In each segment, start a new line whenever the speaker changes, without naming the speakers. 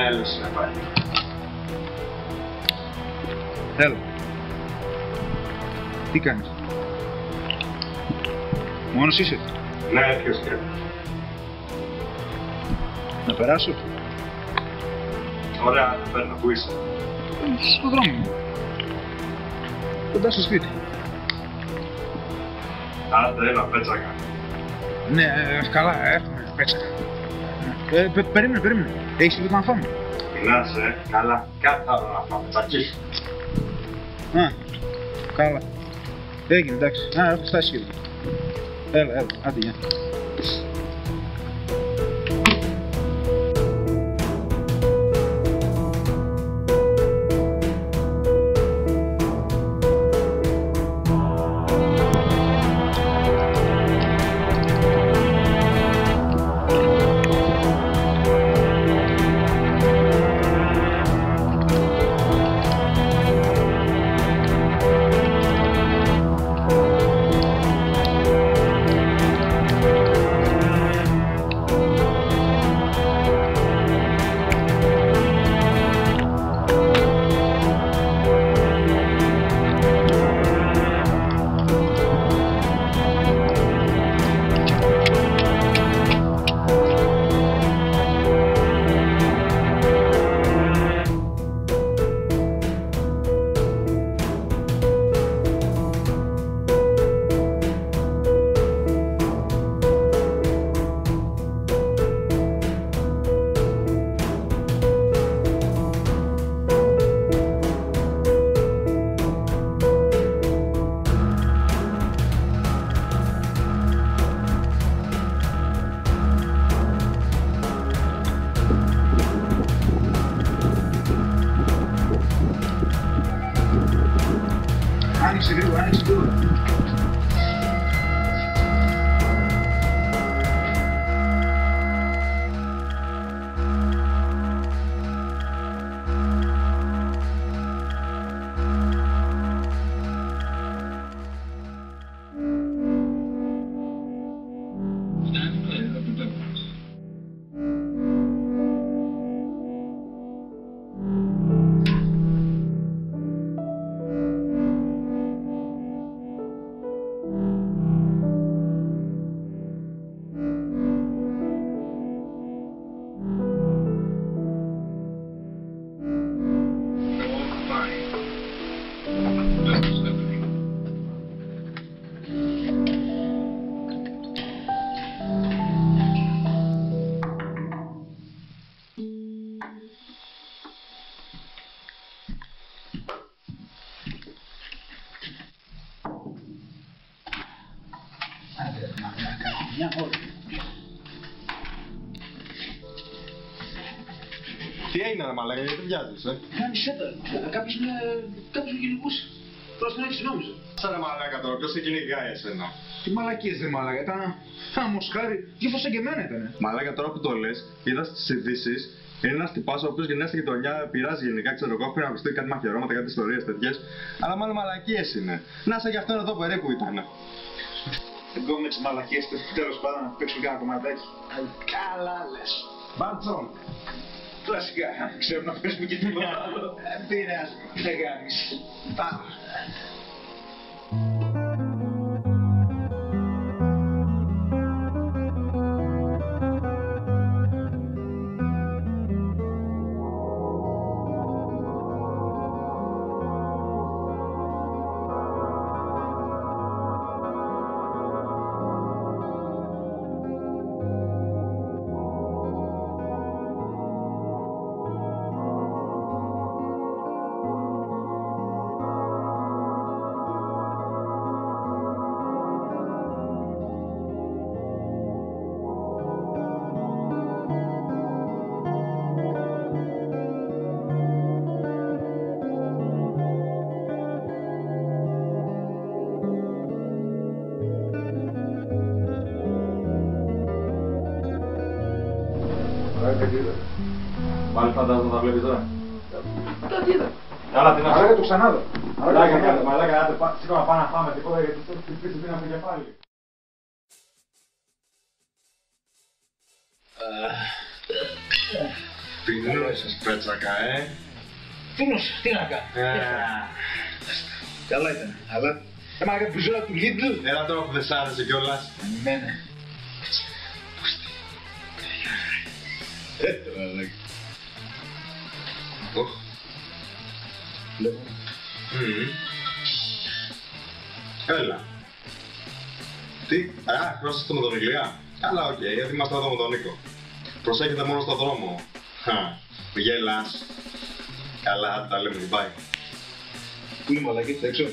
Έλεος να πάει.
Έλα. Τι κάνεις? Μόνος είσαι?
Ναι, ποιος και.
Να περάσω?
Ωραία, δεν παίρνω. Πού είσαι?
Στο δρόμο μου. Κοντά στο σπίτι.
Άντε, έλα, πέτσακα.
Ναι, καλά, έρχομαι, πέτσακα. Περίμενε. Έχεις τίποτα να φάμε?
Μιλάς, καλά. Κάτω να φάμε, τσακίσου.
Α, καλά. Έγινε, εντάξει. Α, έχω φτάσει σχεδόν. Έλα, άντε, γεια. Άνοιξε γρήγορα.
Τι έγινε ρε μαλάκα, γιατί βιάζεις,
Γάμισέ τα. Κάποιος με κυνηγούσε. Τώρα τον έχεις νόμιζα.
Σαν ρε μαλάκα τώρα, ποιος σε κυνηγάει εσένα?
Τι μαλακίες ρε μαλάκα, ήταν μοσχάρι. Δύο σαν και εμένα ήτανε.
Μαλάκα τώρα που το λες, είδα στις ειδήσεις είναι ένας τυπάς ο οποίος γεννάει στη γειτονιά, πειράζει γενικά, ξέρω εγώ, πρέπει να ακουστεί κάτι μαχαιρώματα, κάτι ιστορίες τέτοιες. Αλλά μάλλον μαλακίες είναι. Να σε γι' αυτόν εδώ περίπου ήταν.
Εγώ με τις μαλακίες του, τέλος πάντων να παίξω και ένα κομματάκι. Καλά λες. Μπάντσον. Κλασικά, ξέρω να παίζουμε και τίποτα άλλο. Πειράζει, δεν κάνεις. Πάμε.
Πάλι φαντάζομαι θα βλέπεις τώρα.
Τι είδα.
Καλά, τι να
Μαλάκα το ξανάδω.
Μαλάκα, σήκω να πάμε να φάμε τίποτα γιατί πίσω πήραμε το κεφάλι. Πεινούσες πέτσακα,
Πίνος, τι να κάνω. Καλά ήταν, αλλά... Μαλάκα μπουζόλα του Lidl.
Έλα τώρα που δεν σ' άρεσε κιόλας.
Εμένα. Μαλάκα. Βλέπω.
Έλα. Τι, χρώσατε με τον Ηλία. Καλά, οκ, γιατί είμαστε εδώ με τον Νίκο. Προσέχετε μόνο στον δρόμο. Μη γελάς. Καλά, τα λέμε, bye.
Πού είναι μαλακές έξω.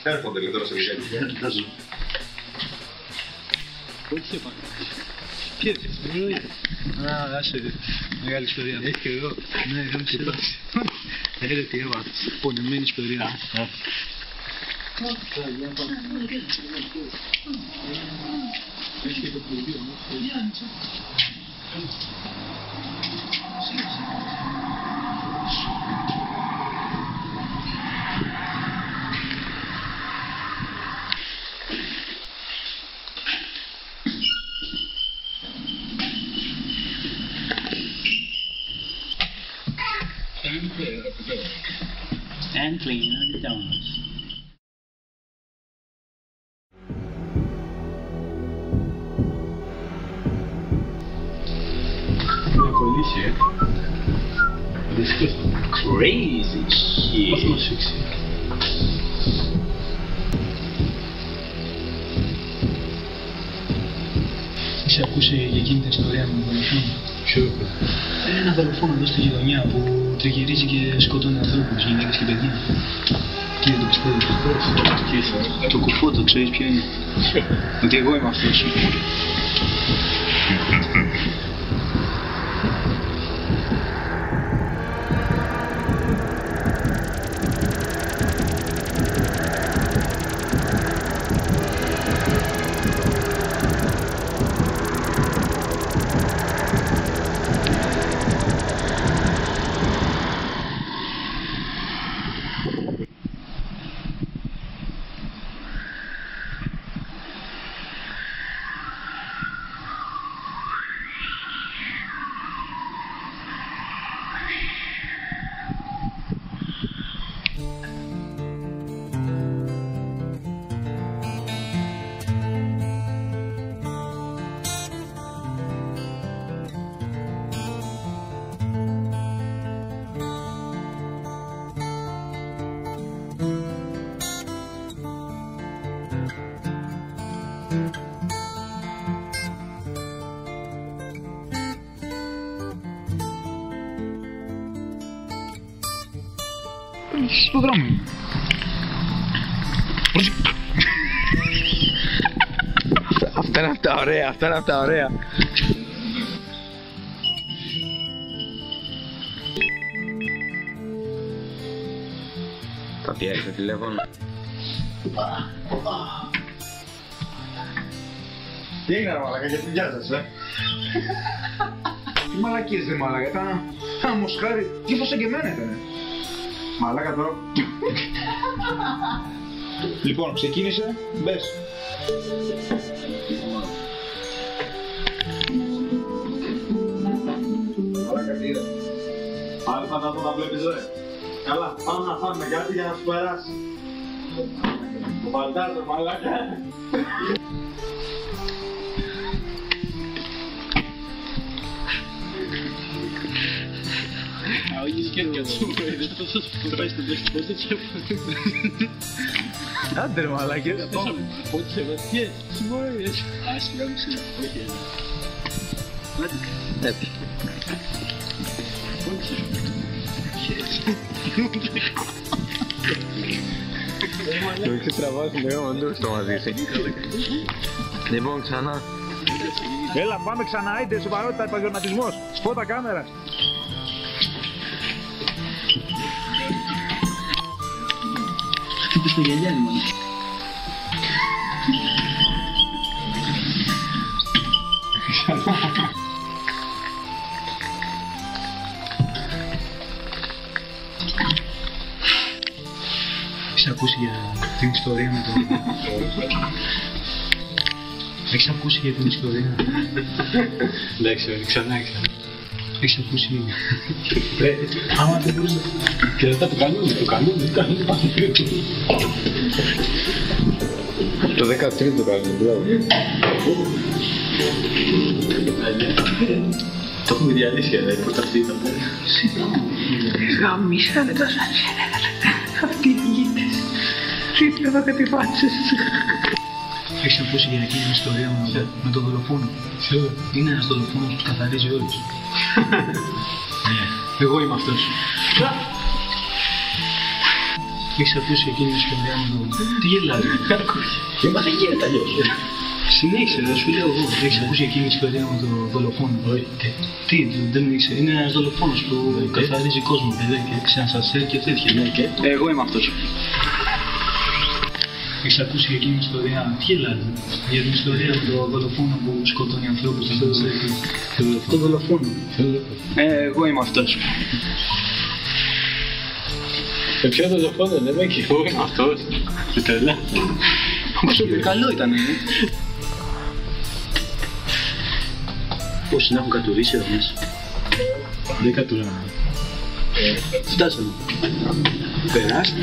Έρχονται λίγο τώρα σε λιγάκι.
Κοιτάζω.
Όχι σε πάνω. Τι έτσι, α, άσε, μεγάλη ιστορία. Έχει και εγώ. Ναι, είχαμε συζητήσει. Έρε τι έβαλα. Πονεμένη ιστορία.
And clean the donuts. Crazy shit.
Έχεις ακούσει για εκείνη την ιστορία με τον δολοφόνο?
Ποιο?
Ένα δολοφόνο εδώ στη γειτονιά που τριγυρίζει και σκοτώνει ανθρώπους, γυναίκες και παιδιά. Τι δεν το πιστεύεις? Το κουφό το ξέρεις ποιο είναι? Ότι εγώ είμαι αυτός. Στο δρόμο. Αυτά είναι τα ωραία, αυτά είναι τα ωραία.
Θα πιέσει το τηλέφωνο.
Τι έγινε ρε μαλάκα, γιατί βιάζεσαι?
Τι μαλακίες ρε μαλάκα, ήταν ένα μοσχάρι, κύφωσε και εμένα ήτανε.
Μαλάκα τώρα.
Λοιπόν, ξεκίνησε, μπες.
Μαλάκα τι είδα? Πάλι φαντάζομαι να βλέπεις ρε. Καλά, πάμε να φάμε κάτι για να σου περάσει. Το φαντάζομαι μαλάκα.
Αγγείς και κατσού, δεν πάει στην πέστη πόρτα και... Άντε ρε μαλάκες, πότε σε βαθιές, συμμορίες. Ας γάμισε, όχι εδώ. Άντε, έπι. Πότε σε...
Το έχεις τραβάσει λίγο μαντούς το μαζί σου. Λοιπόν, ξανά.
Έλα, πάμε ξανά, είτε σοβαρότητα, επαγγελματισμός. Σπότα κάμερας.
Χτύπησε το γυαλιάνι μόνο. Έχεις ακούσει για την ιστορία με τον... Έχεις ακούσει για την ιστορία...
Εντάξει, ξανά.
Έχεις ακούσει... Άμα δεν μπορείς...
Και μετά το κανόνι. Το 13 το κάνουμε, μπράβο. Το έχουμε διαλύσει, πώς αυτή ήταν.
Γαμίσανε τα σανσέρ. Αυτοί οι γήτες. Ρίπλευα κάτι φάτσες.
Έχεις ακούσει για εκείνη την ιστορία με τον δολοφόνο? Είναι ένας δολοφόνος που τους καθαρίζει όλους. Εγώ είμαι αυτός. Έχεις ακούσει εκείνη την ιστορία με τον... Τι γελάζει?
Μα δεν γίνεται αλλιώς.
Συνέχισε, δεν σου λέω εγώ. Έχεις ακούσει εκείνη την ιστορία με τον δολοφόνο? Τι, δεν ήξερε. Είναι ένας δολοφόνος που καθαρίζει κόσμο. Σε ασανσέρ και τέτοια. Εγώ είμαι αυτός. Έχεις ακούσει για εκείνη την ιστορία? Τι γελάζει? Για την ιστορία με τον δολοφόνο που σκοτώνει ανθρώπους στο ασανσέρ. Το δολοφόνο. Εγώ είμαι αυτός.
Ποιο δολοφόνο, δεν είμαι και εγώ είμαι αυτός. Καλά.
Καλό ήταν, Πώς να έχουν κατουρίσει εδώ μέσα?
Δεν κατουράμε.
Φτάσαμε. Περάστε.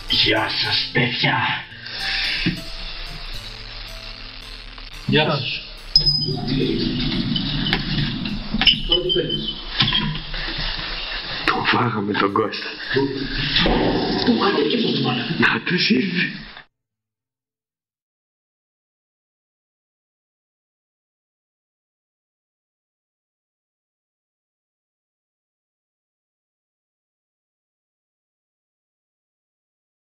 Γεια σας, παιδιά.
Γεια σας.
Τον φάγαμε τον Κώστα.
Του μάτε και πώς του μάνα.
Να τους ήρθε.